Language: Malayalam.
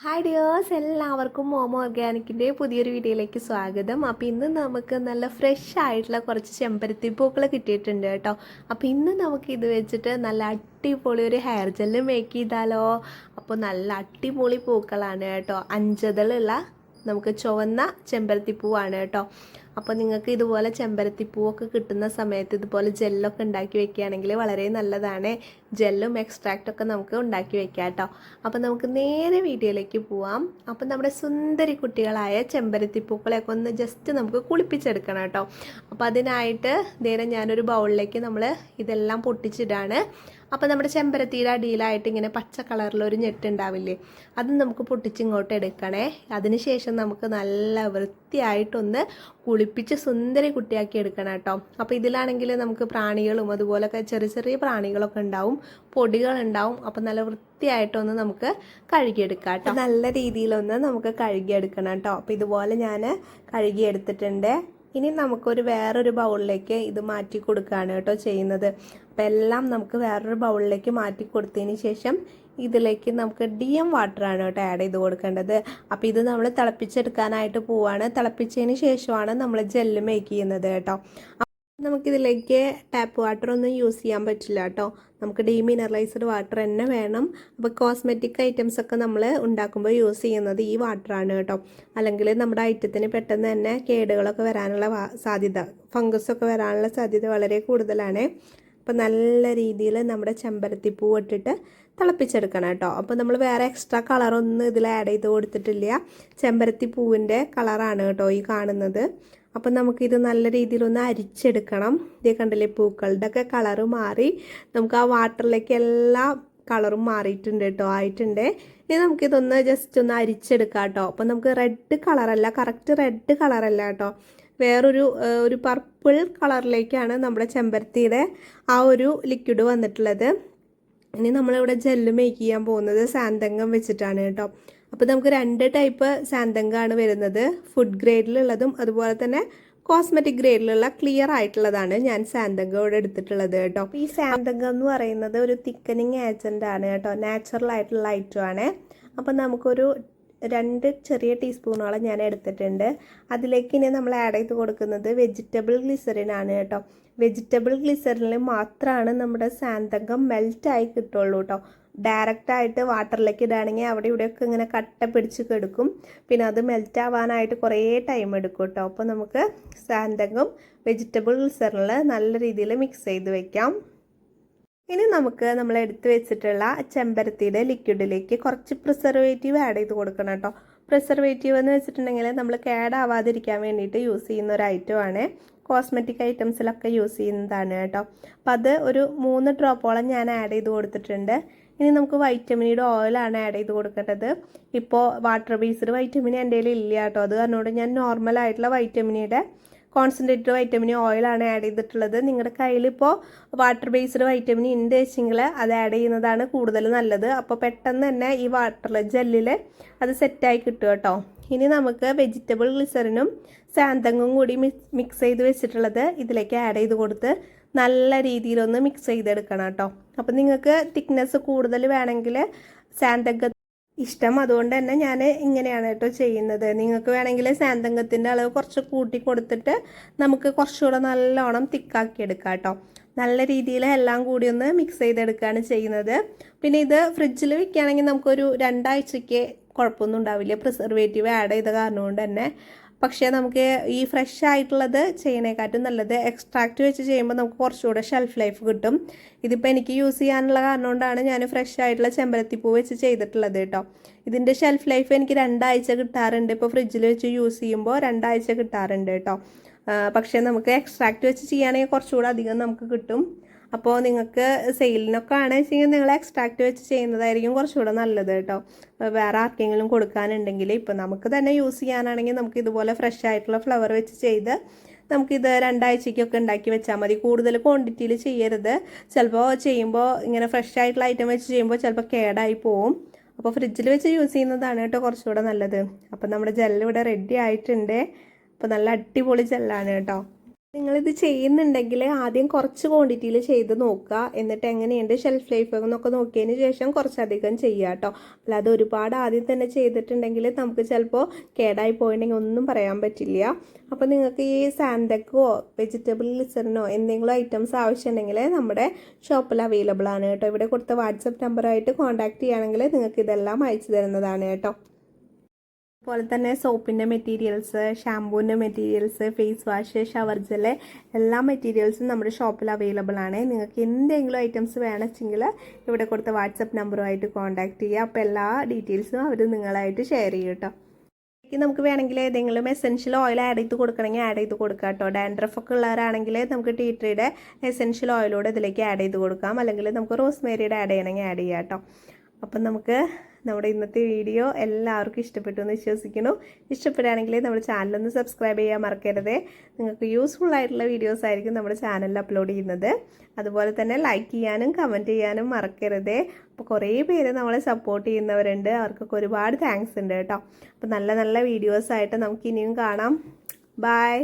ഹായ് ഡിയേഴ്സ്, എല്ലാവർക്കും മോമോ ഓർഗാനിക്കിൻ്റെ പുതിയൊരു വീഡിയോയിലേക്ക് സ്വാഗതം. അപ്പോൾ ഇന്ന് നമുക്ക് നല്ല ഫ്രഷ് ആയിട്ടുള്ള കുറച്ച് ചെമ്പരത്തി പൂക്കൾ കിട്ടിയിട്ടുണ്ട് കേട്ടോ. അപ്പോൾ ഇന്ന് നമുക്ക് ഇത് വെച്ചിട്ട് നല്ല അടിപൊളി ഒരു ഹെയർ ജെല്ല് മേക്ക് ചെയ്താലോ. അപ്പോൾ നല്ല അടിപൊളി പൂക്കളാണ് കേട്ടോ. അഞ്ചതളുള്ള നമുക്ക് ചുവന്ന ചെമ്പരത്തിപ്പൂവാണ് കേട്ടോ. അപ്പോൾ നിങ്ങൾക്ക് ഇതുപോലെ ചെമ്പരത്തിപ്പൂവൊക്കെ കിട്ടുന്ന സമയത്ത് ഇതുപോലെ ജെല്ലൊക്കെ ഉണ്ടാക്കി വെക്കുകയാണെങ്കിൽ വളരെ നല്ലതാണ്. ജെല്ലും എക്സ്ട്രാക്റ്റൊക്കെ നമുക്ക് ഉണ്ടാക്കി വെക്കാം കേട്ടോ. അപ്പോൾ നമുക്ക് നേരെ വീഡിയോയിലേക്ക് പോവാം. അപ്പോൾ നമ്മുടെ സുന്ദരി കുട്ടികളായ ചെമ്പരത്തിപ്പൂക്കളെയൊക്കെ ഒന്ന് ജസ്റ്റ് നമുക്ക് കുളിപ്പിച്ചെടുക്കണം കേട്ടോ. അപ്പോൾ അതിനായിട്ട് നേരെ ഞാനൊരു ബൗളിലേക്ക് നമ്മൾ ഇതെല്ലാം പൊട്ടിച്ചിടാണ്. അപ്പോൾ നമ്മുടെ ചെമ്പരത്തിയുടെ അടിയിലായിട്ട് ഇങ്ങനെ പച്ച കളറിലൊരു ഞെട്ടുണ്ടാവില്ലേ, അത് നമുക്ക് പൊട്ടിച്ചിങ്ങോട്ട് എടുക്കണേ. അതിനുശേഷം നമുക്ക് നല്ല വൃത്തിയായിട്ടൊന്ന് കുളിപ്പിച്ച് സുന്ദരി കുട്ടിയാക്കി എടുക്കണം കേട്ടോ. അപ്പോൾ ഇതിലാണെങ്കിൽ നമുക്ക് പ്രാണികളും അതുപോലൊക്കെ ചെറിയ ചെറിയ പ്രാണികളൊക്കെ ഉണ്ടാവും, പൊടികളുണ്ടാവും. അപ്പോൾ നല്ല വൃത്തിയായിട്ടൊന്ന് നമുക്ക് കഴുകിയെടുക്കാം കേട്ടോ. നല്ല രീതിയിലൊന്ന് നമുക്ക് കഴുകിയെടുക്കണം കേട്ടോ. അപ്പോൾ ഇതുപോലെ ഞാൻ കഴുകിയെടുത്തിട്ടുണ്ട്. ഇനി നമുക്കൊരു വേറൊരു ബൗളിലേക്ക് ഇത് മാറ്റി കൊടുക്കുകയാണ് കേട്ടോ ചെയ്യുന്നത്. അപ്പോൾ എല്ലാം നമുക്ക് വേറൊരു ബൗളിലേക്ക് മാറ്റി കൊടുത്തതിന് ശേഷം ഇതിലേക്ക് നമുക്ക് DM വാട്ടറാണ് കേട്ടോ ആഡ് ചെയ്ത് കൊടുക്കേണ്ടത്. അപ്പോൾ ഇത് നമ്മൾ തിളപ്പിച്ചെടുക്കാനായിട്ട് പോവാണ്. തിളപ്പിച്ചതിന് ശേഷമാണ് നമ്മൾ ജെല്ല് മേക്ക് ചെയ്യുന്നത് കേട്ടോ. നമുക്കിതിലേക്ക് ടാപ്പ് വാട്ടർ ഒന്നും യൂസ് ചെയ്യാൻ പറ്റില്ല കേട്ടോ. നമുക്ക് ഡീമിനറലൈസ്ഡ് വാട്ടർ തന്നെ വേണം. അപ്പോൾ കോസ്മെറ്റിക് ഐറ്റംസ് ഒക്കെ നമ്മൾ ഉണ്ടാക്കുമ്പോൾ യൂസ് ചെയ്യുന്നത് ഈ വാട്ടറാണ് കേട്ടോ. അല്ലെങ്കിൽ നമ്മുടെ ഐറ്റത്തിന് പെട്ടെന്ന് തന്നെ കേടുകളൊക്കെ വരാനുള്ള സാധ്യത, ഫംഗസൊക്കെ വരാനുള്ള സാധ്യത വളരെ കൂടുതലാണ്. അപ്പോൾ നല്ല രീതിയിൽ നമ്മുടെ ചെമ്പരത്തിപ്പൂ ഇട്ടിട്ട് തിളപ്പിച്ചെടുക്കണം കേട്ടോ. അപ്പോൾ നമ്മൾ വേറെ എക്സ്ട്രാ കളറൊന്നും ഇതിൽ ആഡ് ചെയ്ത് കൊടുത്തിട്ടില്ല. ചെമ്പരത്തിപ്പൂവിൻ്റെ കളറാണ് കേട്ടോ ഈ കാണുന്നത്. അപ്പം നമുക്കിത് നല്ല രീതിയിലൊന്ന് അരിച്ചെടുക്കണം. ഇതേ കണ്ടില്ലേ, പൂക്കളുടെ ഒക്കെ കളറ് മാറി നമുക്ക് ആ വാട്ടറിലേക്ക് എല്ലാ കളറും മാറിയിട്ടുണ്ട് കേട്ടോ, ആയിട്ടുണ്ട്. ഇനി നമുക്കിതൊന്ന് ജസ്റ്റ് ഒന്ന് അരിച്ചെടുക്കാം കേട്ടോ. അപ്പം നമുക്ക് റെഡ് കളറല്ല, കറക്റ്റ് റെഡ് കളറല്ല കേട്ടോ, വേറൊരു പർപ്പിൾ കളറിലേക്കാണ് നമ്മുടെ ചെമ്പരത്തിയുടെ ആ ഒരു ലിക്വിഡ് വന്നിട്ടുള്ളത്. ഇനി നമ്മളിവിടെ ജെല്ല് മേക്ക് ചെയ്യാൻ പോകുന്നത് സാന്തങ്കം വെച്ചിട്ടാണ് കേട്ടോ. അപ്പോൾ നമുക്ക് 2 ടൈപ്പ് സാന്തങ്കമാണ് വരുന്നത്. ഫുഡ് ഗ്രേഡിലുള്ളതും അതുപോലെ തന്നെ കോസ്മെറ്റിക് ഗ്രേഡിലുള്ള ക്ലിയർ ആയിട്ടുള്ളതാണ് ഞാൻ സാന്തങ്കം ഇവിടെ എടുത്തിട്ടുള്ളത് കേട്ടോ. ഈ സാന്തങ്കം എന്ന് പറയുന്നത് ഒരു തിക്കനിങ് ഏജൻ്റ് ആണ് കേട്ടോ, നാച്ചുറൽ ആയിട്ടുള്ള ഐറ്റമാണ്. അപ്പം നമുക്കൊരു 2 ചെറിയ ടീസ്പൂണോളം ഞാൻ എടുത്തിട്ടുണ്ട്. അതിലേക്ക് ഇനി നമ്മൾ ആഡ് ചെയ്ത് കൊടുക്കുന്നത് വെജിറ്റബിൾ ഗ്ലിസറിനാണ് കേട്ടോ. വെജിറ്റബിൾ ഗ്ലിസറിനിൽ മാത്രമാണ് നമ്മുടെ സാന്തങ്കം മെൽറ്റായി കിട്ടുള്ളൂ കേട്ടോ. ഡയറക്റ്റായിട്ട് വാട്ടറിലേക്ക് ഇടുകയാണെങ്കിൽ അവിടെ ഇവിടെയൊക്കെ ഇങ്ങനെ കട്ട പിടിച്ച് കിടക്കും. പിന്നെ അത് മെൽറ്റ് ആവാനായിട്ട് കുറേ ടൈം എടുക്കും കേട്ടോ. അപ്പോൾ നമുക്ക് സാന്തങ്കം വെജിറ്റബിൾ ഗ്ലിസറിനിൽ നല്ല രീതിയിൽ മിക്സ് ചെയ്ത് വെക്കാം. ഇനി നമുക്ക് നമ്മൾ എടുത്ത് വെച്ചിട്ടുള്ള ചെമ്പരത്തിയുടെ ലിക്വിഡിലേക്ക് കുറച്ച് പ്രിസർവേറ്റീവ് ആഡ് ചെയ്ത് കൊടുക്കണം കേട്ടോ. പ്രിസർവേറ്റീവ് എന്ന് വെച്ചിട്ടുണ്ടെങ്കിൽ നമ്മൾ കേടാവാതിരിക്കാൻ വേണ്ടിയിട്ട് യൂസ് ചെയ്യുന്ന ഒരു ഐറ്റമാണ്. കോസ്മെറ്റിക് ഐറ്റംസിലൊക്കെ യൂസ് ചെയ്യുന്നതാണ് കേട്ടോ. അപ്പം അത് ഒരു 3 ഡ്രോപ്പോളം ഞാൻ ആഡ് ചെയ്ത് കൊടുത്തിട്ടുണ്ട്. ഇനി നമുക്ക് വൈറ്റമിനിയുടെ ഓയിലാണ് ആഡ് ചെയ്ത് കൊടുക്കേണ്ടത്. ഇപ്പോൾ വാട്ടർ ബേസ്ഡ് വൈറ്റമിൻ എൻ്റെ കയ്യിൽ ഇല്ല കേട്ടോ. അത് കാരണോട് ഞാൻ നോർമലായിട്ടുള്ള വൈറ്റമിനിയുടെ കോൺസെൻട്രേറ്റഡ് വൈറ്റമിൻ ഓയിലാണ് ആഡ് ചെയ്തിട്ടുള്ളത്. നിങ്ങളുടെ കയ്യിലിപ്പോൾ വാട്ടർ ബേസ്ഡ് വൈറ്റമിൻ ഉണ്ട് വെച്ചെങ്കിൽ അത് ആഡ് ചെയ്യുന്നതാണ് കൂടുതൽ നല്ലത്. അപ്പോൾ പെട്ടെന്ന് തന്നെ ഈ വാട്ടർ ജെല്ലിൽ അത് സെറ്റായി കിട്ടും കേട്ടോ. ഇനി നമുക്ക് വെജിറ്റബിൾ ഗ്ലിസറിനും സാന്തങ്ങും കൂടി മിക്സ് ചെയ്ത് വെച്ചിട്ടുള്ളത് ഇതിലേക്ക് ആഡ് ചെയ്ത് കൊടുത്ത് നല്ല രീതിയിലൊന്ന് മിക്സ് ചെയ്തെടുക്കണം കേട്ടോ. അപ്പം നിങ്ങൾക്ക് തിക്നെസ് കൂടുതൽ വേണമെങ്കിൽ സാന്തങ്ക ഇഷ്ടം, അതുകൊണ്ട് തന്നെ ഞാൻ ഇങ്ങനെയാണ് കേട്ടോ ചെയ്യുന്നത്. നിങ്ങൾക്ക് വേണമെങ്കിൽ സാന്തങ്കത്തിൻ്റെ അളവ് കുറച്ച് കൂട്ടി കൊടുത്തിട്ട് നമുക്ക് കുറച്ചുകൂടെ നല്ലോണം തിക്കാക്കി എടുക്കാം കേട്ടോ. നല്ല രീതിയിൽ എല്ലാം കൂടി ഒന്ന് മിക്സ് ചെയ്തെടുക്കുകയാണ് ചെയ്യുന്നത്. പിന്നെ ഇത് ഫ്രിഡ്ജിൽ വെക്കുകയാണെങ്കിൽ നമുക്കൊരു 2 ആഴ്ചയ്ക്ക് കുഴപ്പമൊന്നും ഉണ്ടാവില്ല, പ്രിസർവേറ്റീവ് ആഡ് ചെയ്ത കാരണം കൊണ്ട് തന്നെ. പക്ഷേ നമുക്ക് ഈ ഫ്രഷ് ആയിട്ടുള്ളത് ചെയ്യണേക്കാട്ടും നല്ലത് എക്സ്ട്രാക്റ്റ് വെച്ച് ചെയ്യുമ്പോൾ നമുക്ക് കുറച്ചുകൂടെ ഷെൽഫ് ലൈഫ് കിട്ടും. ഇതിപ്പോൾ എനിക്ക് യൂസ് ചെയ്യാനുള്ള കാരണം കൊണ്ടാണ് ഞാൻ ഫ്രഷ് ആയിട്ടുള്ള ചെമ്പരത്തിപ്പൂ വെച്ച് ചെയ്തിട്ടുള്ളത് കേട്ടോ. ഇതിൻ്റെ ഷെൽഫ് ലൈഫ് എനിക്ക് 2 ആഴ്ച കിട്ടാറുണ്ട്. ഇപ്പോൾ ഫ്രിഡ്ജിൽ വെച്ച് യൂസ് ചെയ്യുമ്പോൾ 2 ആഴ്ച കിട്ടാറുണ്ട് കേട്ടോ. പക്ഷേ നമുക്ക് എക്സ്ട്രാക്റ്റ് വെച്ച് ചെയ്യുകയാണെങ്കിൽ കുറച്ചുകൂടെ അധികം നമുക്ക് കിട്ടും. അപ്പോൾ നിങ്ങൾക്ക് സെയിലിനൊക്കെ ആണെന്നുവെച്ചെങ്കിൽ നിങ്ങൾ എക്സ്ട്രാക്റ്റ് വെച്ച് ചെയ്യുന്നതായിരിക്കും കുറച്ചുകൂടെ നല്ലത് കേട്ടോ. വേറെ ആർക്കെങ്കിലും കൊടുക്കാനുണ്ടെങ്കിൽ ഇപ്പോൾ നമുക്ക് തന്നെ യൂസ് ചെയ്യാനാണെങ്കിൽ നമുക്ക് ഇതുപോലെ ഫ്രഷ് ആയിട്ടുള്ള ഫ്ലവർ വെച്ച് ചെയ്ത് നമുക്കിത് 2 ആഴ്ചയ്ക്കൊക്കെ ഉണ്ടാക്കി വെച്ചാൽ മതി. കൂടുതൽ ക്വാണ്ടിറ്റിയിൽ ചെയ്യരുത്. ചിലപ്പോൾ ചെയ്യുമ്പോൾ ഇങ്ങനെ ഫ്രഷ് ആയിട്ടുള്ള ഐറ്റം വെച്ച് ചെയ്യുമ്പോൾ ചിലപ്പോൾ കേടായി പോവും. അപ്പോൾ ഫ്രിഡ്ജിൽ വെച്ച് യൂസ് ചെയ്യുന്നതാണ് കേട്ടോ കുറച്ചുകൂടെ നല്ലത്. അപ്പോൾ നമ്മുടെ ജെല്ല് ഇവിടെ റെഡി ആയിട്ടുണ്ട്. അപ്പോൾ നല്ല അടിപൊളി ജെല്ലാണ് കേട്ടോ. നിങ്ങളിത് ചെയ്യുന്നുണ്ടെങ്കിൽ ആദ്യം കുറച്ച് ക്വാണ്ടിറ്റിയിൽ ചെയ്ത് നോക്കുക. എന്നിട്ട് എങ്ങനെയുണ്ട് ഷെൽഫ് ലൈഫ് എന്നൊക്കെ നോക്കിയതിന് ശേഷം കുറച്ചധികം ചെയ്യുക കേട്ടോ. അല്ലാതെ ഒരുപാട് ആദ്യം തന്നെ ചെയ്തിട്ടുണ്ടെങ്കിൽ നമുക്ക് ചിലപ്പോൾ കേടായി പോയിട്ടുണ്ടെങ്കിൽ ഒന്നും പറയാൻ പറ്റില്ല. അപ്പോൾ നിങ്ങൾക്ക് ഈ സാൻഡക്കോ വെജിറ്റബിൾ ലിസറിനോ എന്തെങ്കിലും ഐറ്റംസ് ആവശ്യമുണ്ടെങ്കിൽ നമ്മുടെ ഷോപ്പിൽ അവൈലബിൾ ആണ് കേട്ടോ. ഇവിടെ കൊടുത്ത വാട്സപ്പ് നമ്പറായിട്ട് കോൺടാക്ട് ചെയ്യുകയാണെങ്കിൽ നിങ്ങൾക്ക് ഇതെല്ലാം അയച്ചു തരുന്നതാണ് കേട്ടോ. അതുപോലെ തന്നെ സോപ്പിൻ്റെ മെറ്റീരിയൽസ്, ഷാമ്പൂവിൻ്റെ materials, face wash, shower gel എല്ലാ മെറ്റീരിയൽസും നമ്മുടെ ഷോപ്പിൽ അവൈലബിൾ ആണ്. നിങ്ങൾക്ക് എന്തെങ്കിലും ഐറ്റംസ് വേണമെങ്കിൽ ഇവിടെ കൊടുത്ത വാട്സപ്പ് നമ്പറുമായിട്ട് കോൺടാക്ട് ചെയ്യുക. അപ്പോൾ എല്ലാ ഡീറ്റെയിൽസും അവർ നിങ്ങളായിട്ട് ഷെയർ ചെയ്യും കേട്ടോ. നമുക്ക് വേണമെങ്കിൽ ഏതെങ്കിലും എസെൻഷ്യൽ ഓയിൽ ആഡ് ചെയ്ത് കൊടുക്കണമെങ്കിൽ ആഡ് ചെയ്ത് കൊടുക്കാം കേട്ടോ. ഡാൻഡ്രഫ് ഒക്കെ ഉള്ളവരാണെങ്കിൽ നമുക്ക് ടീ ട്രീയുടെ എസെൻഷ്യൽ ഓയിലൂടെ ഇതിലേക്ക് ആഡ് ചെയ്ത് കൊടുക്കാം. അല്ലെങ്കിൽ നമുക്ക് റോസ്മേരിയുടെ ആഡ് ചെയ്യണമെങ്കിൽ ആഡ് ചെയ്യാം കേട്ടോ. അപ്പം നമുക്ക് നമ്മുടെ ഇന്നത്തെ വീഡിയോ എല്ലാവർക്കും ഇഷ്ടപ്പെട്ടു എന്ന് വിശ്വസിക്കുന്നു. ഇഷ്ടപ്പെടുകയാണെങ്കിൽ നമ്മുടെ ചാനലൊന്ന് സബ്സ്ക്രൈബ് ചെയ്യാൻ മറക്കരുത്. നിങ്ങൾക്ക് യൂസ്ഫുൾ ആയിട്ടുള്ള വീഡിയോസ് ആയിരിക്കും നമ്മുടെ ചാനലിൽ അപ്ലോഡ് ചെയ്യുന്നത്. അതുപോലെ തന്നെ ലൈക്ക് ചെയ്യാനും കമൻറ്റ് ചെയ്യാനും മറക്കരുത്. അപ്പോൾ കുറേ പേര് നമ്മളെ സപ്പോർട്ട് ചെയ്യുന്നവരുണ്ട്. അവർക്കൊക്കെ ഒരുപാട് താങ്ക്സ് ഉണ്ട് കേട്ടോ. അപ്പോൾ നല്ല നല്ല വീഡിയോസായിട്ട് നമുക്ക് ഇനിയും കാണാം. ബൈ.